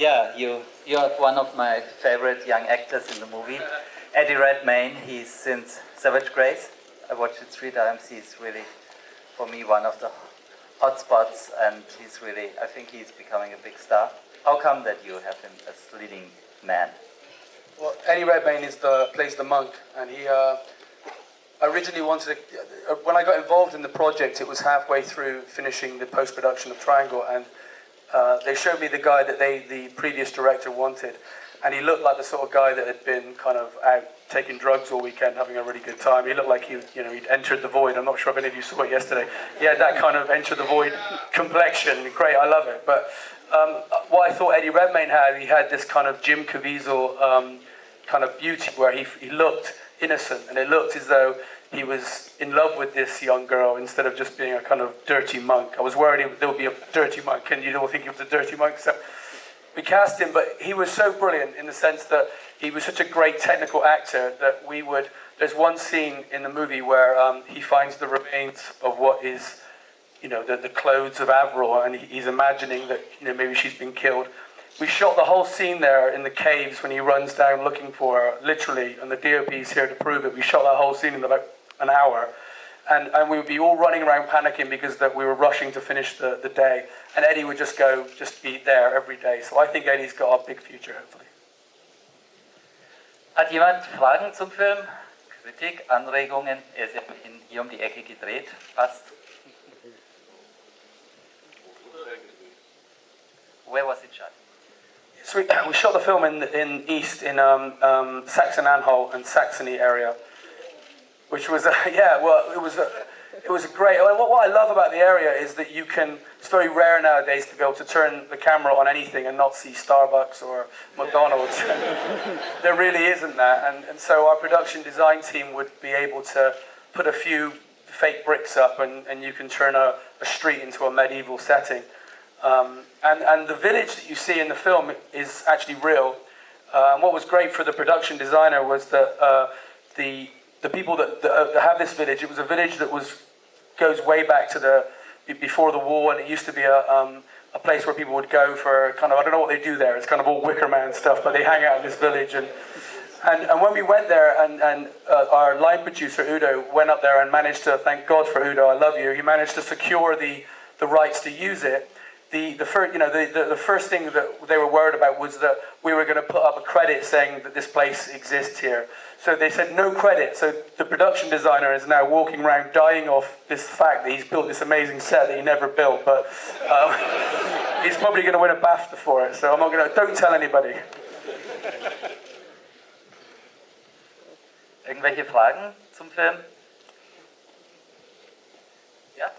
Yeah, you're one of my favorite young actors in the movie. Eddie Redmayne, he's since Savage Grace. I watched it 3 times. He's really, for me, one of the hotspots, and he's really, I think he's becoming a big star. How come that you have him as leading man? Well, Eddie Redmayne plays the monk, and he originally wanted to, when I got involved in the project, it was halfway through finishing the post-production of Triangle, and they showed me the guy that the previous director wanted, and he looked like the sort of guy that had been kind of out taking drugs all weekend, having a really good time. He looked like he'd entered the void. I'm not sure if any of you saw it yesterday. He had that kind of enter the void complexion. Great, I love it. But what I thought Eddie Redmayne had, he had this kind of Jim Caviezel kind of beauty where he looked innocent, and it looked as though he was in love with this young girl instead of just being a kind of dirty monk. I was worried there would be a dirty monk, and you don't think he was a dirty monk. So we cast him, but he was so brilliant in the sense that he was such a great technical actor that there's one scene in the movie where he finds the remains of what is, the clothes of Avril, and he's imagining that, maybe she's been killed. We shot the whole scene there in the caves when he runs down looking for her, literally, and the DOP is here to prove it. We shot that whole scene in about an hour, and we would be all running around panicking because we were rushing to finish the day, and Eddie would just be there every day. So I think Eddie's got a big future, hopefully. Hat jemand Fragen zum Film? Kritik, Anregungen? Er ist hier um die Ecke gedreht, fast. Where was it shot? So we shot the film in East, in Saxon-Anhalt and Saxony area, which was it was a great. What I love about the area is that it's very rare nowadays to be able to turn the camera on anything and not see Starbucks or McDonald's. There really isn't that, and so our production design team would be able to put a few fake bricks up, and you can turn a street into a medieval setting. And the village that you see in the film is actually real. What was great for the production designer was that the people that have this village, it was a village that goes way back to before the war, and it used to be a place where people would go for kind of, I don't know what they do there, it's kind of all Wicker Man stuff, but they hang out in this village. And when we went there, and our line producer, Udo, went up there and managed to, thank God for Udo, I love you, he managed to secure the rights to use it. The first thing that they were worried about was that we were going to put up a credit saying that this place exists here. So they said no credit. So the production designer is now walking around dying off this fact that he's built this amazing set that he never built, but he's probably going to win a BAFTA for it. So don't tell anybody. Irgendwelche Fragen zum Film? Ja?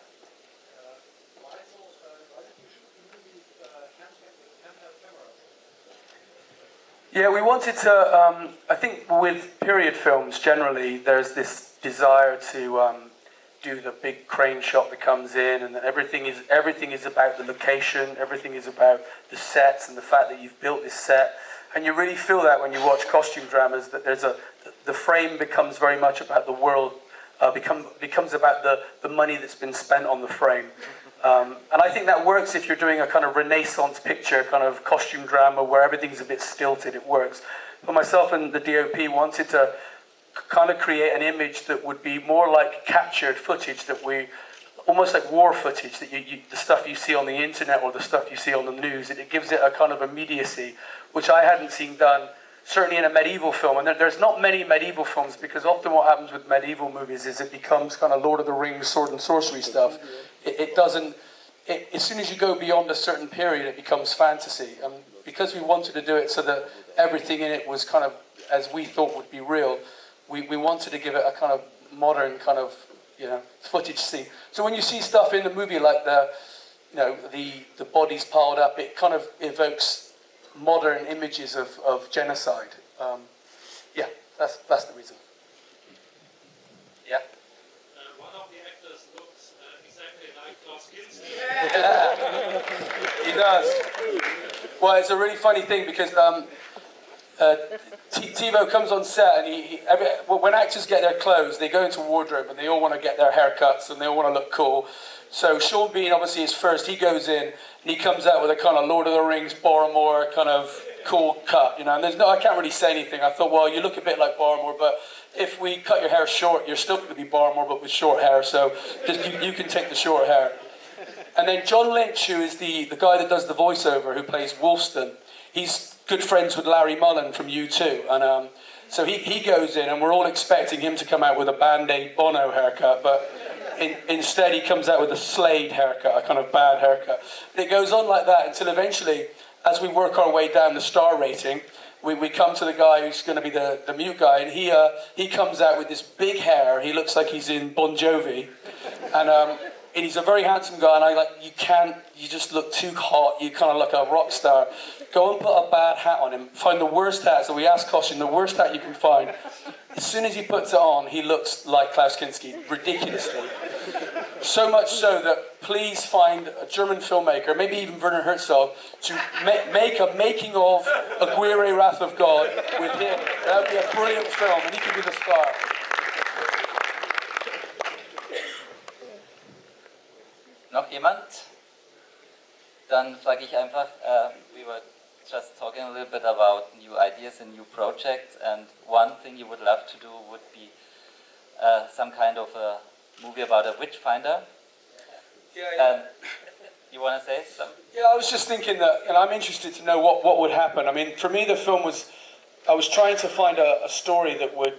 Yeah, we wanted to, I think with period films generally, there's this desire to do the big crane shot that comes in, and everything is about the location, everything is about the sets and the fact that you've built this set. And you really feel that when you watch costume dramas, that the frame becomes very much about the world, becomes about the money that's been spent on the frame. And I think that works if you're doing a kind of Renaissance picture, kind of costume drama where everything's a bit stilted, it works. But myself and the DOP wanted to kind of create an image that would be more like captured footage, almost like war footage, that the stuff you see on the internet or the stuff you see on the news, it gives it a kind of immediacy, which I hadn't seen done, certainly in a medieval film. And there's not many medieval films, because often what happens with medieval movies is it becomes kind of Lord of the Rings, sword and sorcery stuff. As soon as you go beyond a certain period, it becomes fantasy. And because we wanted to do it so that everything in it was kind of, as we thought would be real, we wanted to give it a kind of modern kind of, footage scene. So when you see stuff in the movie like the bodies piled up, it kind of evokes modern images of genocide. Yeah, that's the reason. Yeah. One of the actors looks exactly like Klaus Kinski. He does. Well, it's a really funny thing because TiVo comes on set, and when actors get their clothes, they go into wardrobe and they all want to get their haircuts and they all want to look cool. So Sean Bean obviously is first. He goes in, and he comes out with a kind of Lord of the Rings, Boromir kind of cool cut, you know. And there's no, I can't really say anything. I thought, well, you look a bit like Boromir, but if we cut your hair short, you're still going to be Boromir, but with short hair. So just you can take the short hair. And then John Lynch, who is the guy that does the voiceover, who plays Wolfston, he's good friends with Larry Mullen from U2, and so he goes in, and we're all expecting him to come out with a Band-Aid Bono haircut, but instead he comes out with a Slade haircut, a kind of bad haircut. And it goes on like that until eventually, as we work our way down the star rating, we come to the guy who's going to be the mute guy, and he comes out with this big hair. He looks like he's in Bon Jovi, and he's a very handsome guy, and you just look too hot, you kind of look a rock star. Go and put a bad hat on him, find the worst hat, so we asked Koshin, the worst hat you can find. As soon as he puts it on, he looks like Klaus Kinski, ridiculously. So much so that please find a German filmmaker, maybe even Werner Herzog, to make a making of Aguirre Wrath of God with him. That would be a brilliant film, and he could be the star. Noch jemand? Dann frage ich einfach, we were just talking a little bit about new ideas and new projects, and one thing you would love to do would be some kind of a movie about a witchfinder. Yeah. You want to say something? Yeah, I was just thinking that, you know, I'm interested to know what would happen. I mean, for me, the film was, I was trying to find a story that would,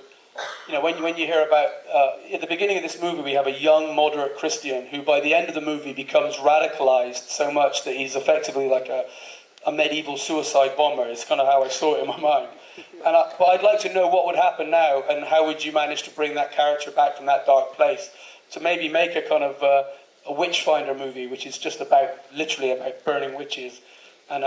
you know, when you hear about, at the beginning of this movie, we have a young, moderate Christian who, by the end of the movie, becomes radicalized so much that he's effectively like a medieval suicide bomber. It's kind of how I saw it in my mind. But I'd like to know what would happen now, and how would you manage to bring that character back from that dark place to maybe make a kind of a witchfinder movie, which is just literally about burning witches, and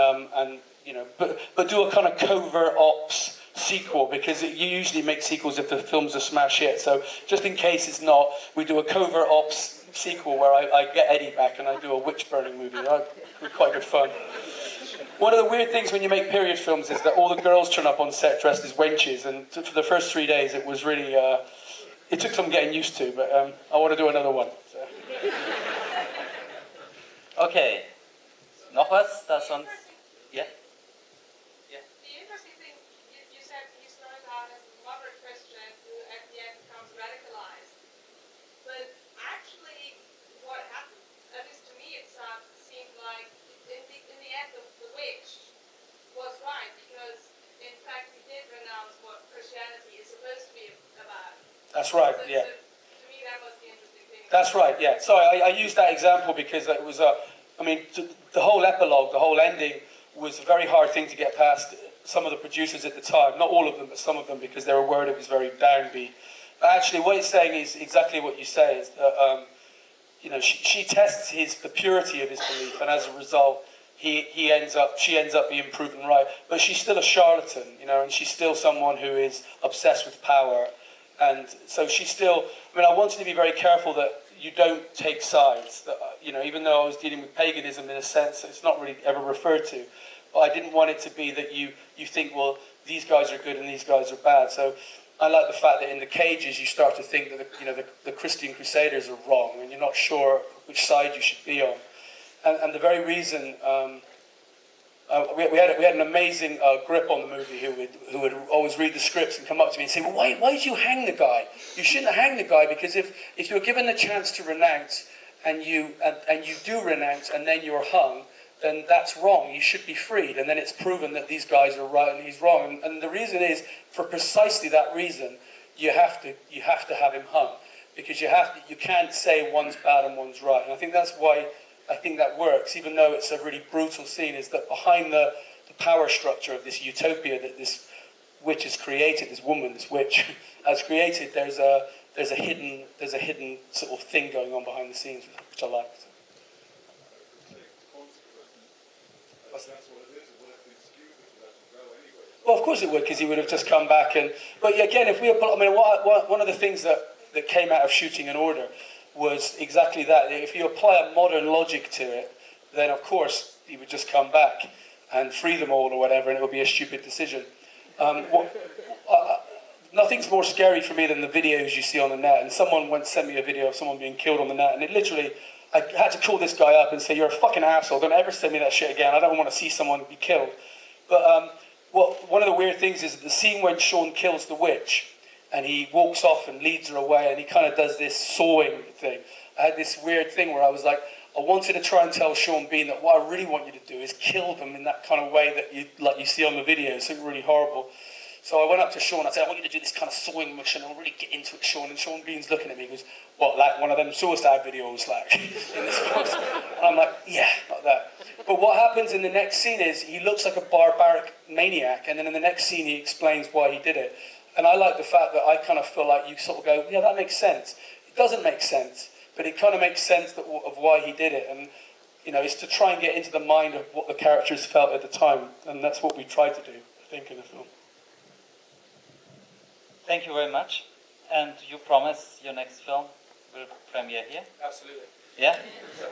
you know, but do a kind of covert ops sequel, because you usually make sequels if the film's a smash hit. So just in case it's not, we do a covert ops sequel where I get Eddie back and I do a witch burning movie. That'd be quite good fun. One of the weird things when you make period films is that all the girls turn up on set dressed as wenches, and for the first 3 days it was really, it took some getting used to, but I want to do another one. So. Okay. Noch was? Da sonst? Yeah? The interesting thing, you said he started out as a moderate Christian who at the end becomes radicalized. But actually, what happened, at least to me, it seemed like in the end the witch was right, because in fact he did renounce what Christianity is supposed to be about. That's right, So, yeah. So to me that was the interesting thing. That's right, yeah. Sorry, I used that example because it was, I mean, the whole epilogue, the whole ending was a very hard thing to get past some of the producers at the time. Not all of them, but some of them, because they were worried it was very downbeat. But actually, what it's saying is exactly what you say, is that, you know, she tests the purity of his belief, and as a result, she ends up being proven right. But she's still a charlatan, you know, and she's still someone who is obsessed with power. And so she's still, I mean, I wanted to be very careful that you don't take sides. That, you know, even though I was dealing with paganism in a sense, it's not really ever referred to. But I didn't want it to be that you think, well, these guys are good and these guys are bad. So I like the fact that in the cages you start to think that the Christian Crusaders are wrong, and you're not sure which side you should be on. And the very reason we had an amazing grip on the movie who would always read the scripts and come up to me and say, well, why did you hang the guy? You shouldn't hang the guy, because if you're given the chance to renounce and you do renounce and then you're hung, then that's wrong. You should be freed, and then it's proven that these guys are right and he's wrong. And the reason is, for precisely that reason, you have to have him hung, because you can't say one's bad and one's right. And I think that's why I think that works, even though it's a really brutal scene, is that behind the power structure of this utopia that this witch has created, this woman, this witch, has created, there's a hidden sort of thing going on behind the scenes, which I like. Well, of course it would, because he would have just come back and. But again, if we apply, I mean, one of the things that came out of Shooting in Order was exactly that. If you apply a modern logic to it, then of course he would just come back and free them all or whatever, and it would be a stupid decision. Nothing's more scary for me than the videos you see on the net. And someone once sent me a video of someone being killed on the net, and it literally, I had to call this guy up and say, you're a fucking asshole, don't ever send me that shit again, I don't want to see someone be killed. But one of the weird things is the scene when Sean kills the witch, and he walks off and leads her away, and he kind of does this sawing thing. I had this weird thing where I was like, I wanted to try and tell Sean Bean that what I really want you to do is kill them in that kind of way that you see on the video. It's really horrible. So I went up to Sean, I said, I want you to do this kind of sawing motion, I'll really get into it, Sean. And Sean Bean's looking at me, he goes, what, like one of them suicide videos, like, in this post? And I'm like, yeah, like that. But what happens in the next scene is, he looks like a barbaric maniac, and then in the next scene he explains why he did it. And I like the fact that I kind of feel like you sort of go, yeah, that makes sense. It doesn't make sense, but it kind of makes sense of why he did it. And, you know, it's to try and get into the mind of what the characters felt at the time. And that's what we tried to do, I think, in the film. Thank you very much. And you promise your next film will premiere here? Absolutely. Yeah?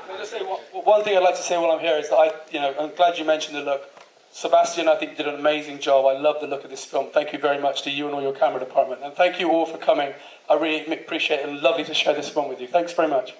I'll just say one thing I'd like to say while I'm here is that I'm glad you mentioned the look. Sebastian, I think, did an amazing job. I love the look of this film. Thank you very much to you and all your camera department. And thank you all for coming. I really appreciate it, and lovely to share this film with you. Thanks very much.